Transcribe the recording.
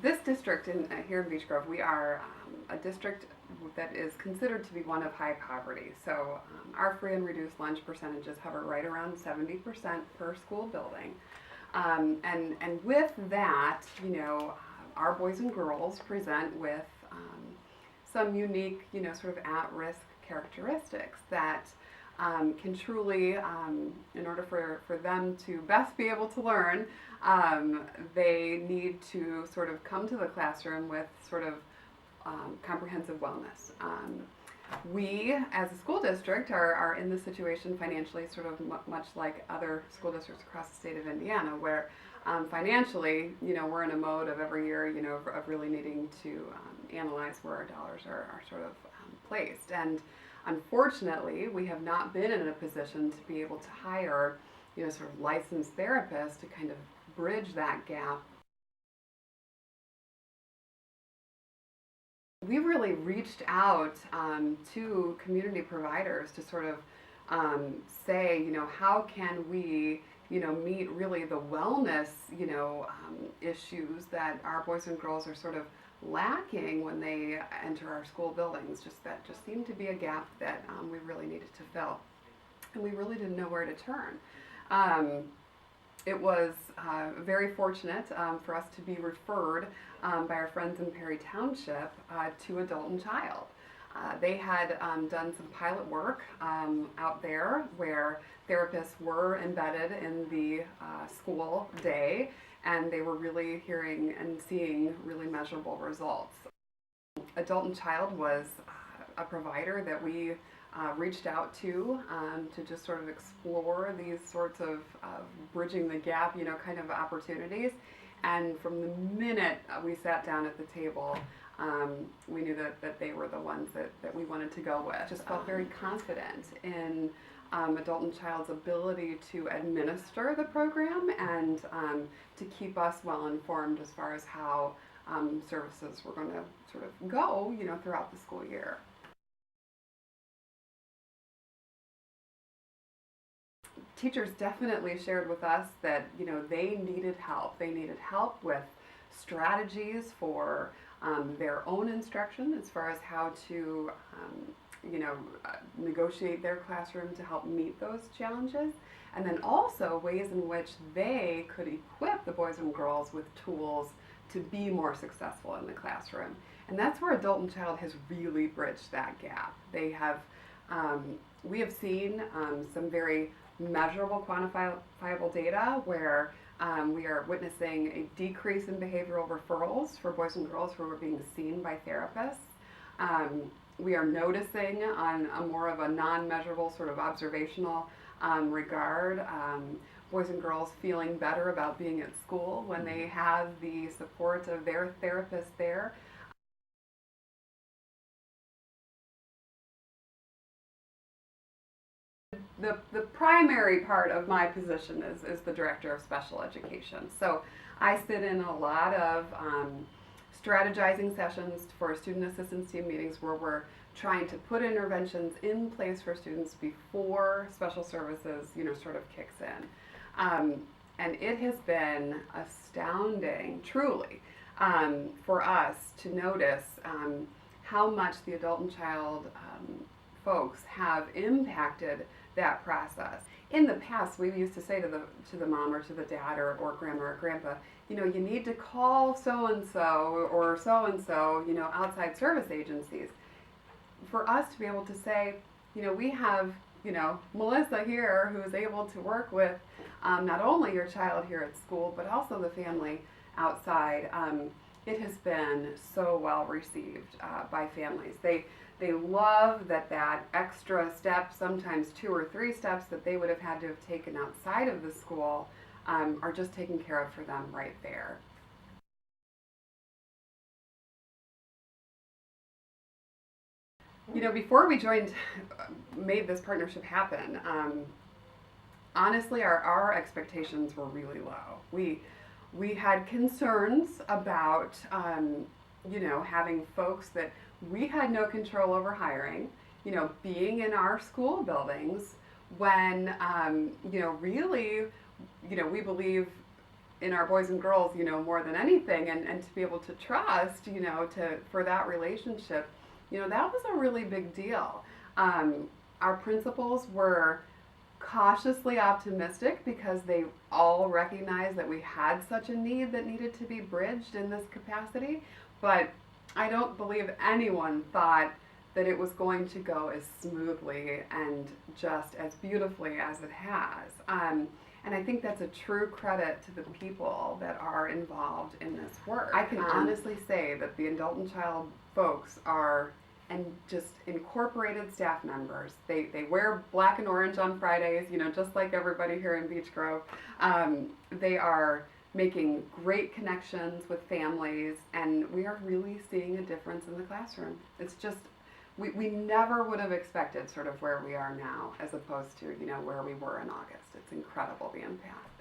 This district here in Beech Grove, we are a district that is considered to be one of high poverty. So our free and reduced lunch percentages hover right around 70% per school building. And with that, our boys and girls present with some unique, sort of at-risk characteristics that can truly, in order for them to best be able to learn, they need to sort of come to the classroom with sort of comprehensive wellness. We, as a school district, are in the situation financially sort of much like other school districts across the state of Indiana, where financially, we're in a mode of every year, of really needing to analyze where our dollars are sort of placed. And unfortunately, we have not been in a position to be able to hire, sort of licensed therapists to kind of bridge that gap. We really reached out to community providers to sort of say, how can we, meet really the wellness, issues that our boys and girls are sort of lacking when they enter our school buildings. That just seemed to be a gap that we really needed to fill, and we really didn't know where to turn. It was very fortunate for us to be referred by our friends in Perry Township to Adult and Child. They had done some pilot work out there where therapists were embedded in the school day, and they were really hearing and seeing really measurable results. Adult and Child was a provider that we reached out to just sort of explore these sorts of bridging the gap, kind of opportunities. And from the minute we sat down at the table, we knew that they were the ones that we wanted to go with. Just felt very confident in Adult and Child's ability to administer the program and to keep us well informed as far as how services were going to sort of go, throughout the school year. Teachers definitely shared with us that they needed help. They needed help with strategies for their own instruction as far as how to negotiate their classroom to help meet those challenges, and then also ways in which they could equip the boys and girls with tools to be more successful in the classroom. And that's where Adult and Child has really bridged that gap. They have we have seen some very measurable, quantifiable data where we are witnessing a decrease in behavioral referrals for boys and girls who are being seen by therapists. We are noticing on a more of a non-measurable sort of observational regard, boys and girls feeling better about being at school when they have the support of their therapist there. The primary part of my position is the Director of Special Education. So I sit in a lot of strategizing sessions for student assistance team meetings where we're trying to put interventions in place for students before special services, sort of kicks in. And it has been astounding, truly, for us to notice how much the Adult and Child folks have impacted that process. In the past, we used to say to the mom or to the dad or grandma or grandpa, you need to call so-and-so or so-and-so, outside service agencies. For us to be able to say, we have, Melissa here who's able to work with not only your child here at school, but also the family outside. It has been so well received by families. They love that extra step, sometimes 2 or 3 steps that they would have had to have taken outside of the school are just taken care of for them right there. Before we made this partnership happen, honestly, our expectations were really low. We had concerns about, having folks that we had no control over hiring, being in our school buildings when, really, we believe in our boys and girls, more than anything, and to be able to trust, for that relationship, that was a really big deal. Our principals were cautiously optimistic because they all recognized that we had such a need that needed to be bridged in this capacity, but I don't believe anyone thought that it was going to go as smoothly and just as beautifully as it has. And I think that's a true credit to the people that are involved in this work. I can honestly say that the adult and child folks are and just incorporated staff members. They wear black and orange on Fridays, just like everybody here in Beech Grove. They are making great connections with families, and we are really seeing a difference in the classroom. It's just, we never would have expected sort of where we are now as opposed to, where we were in August. It's incredible, the impact.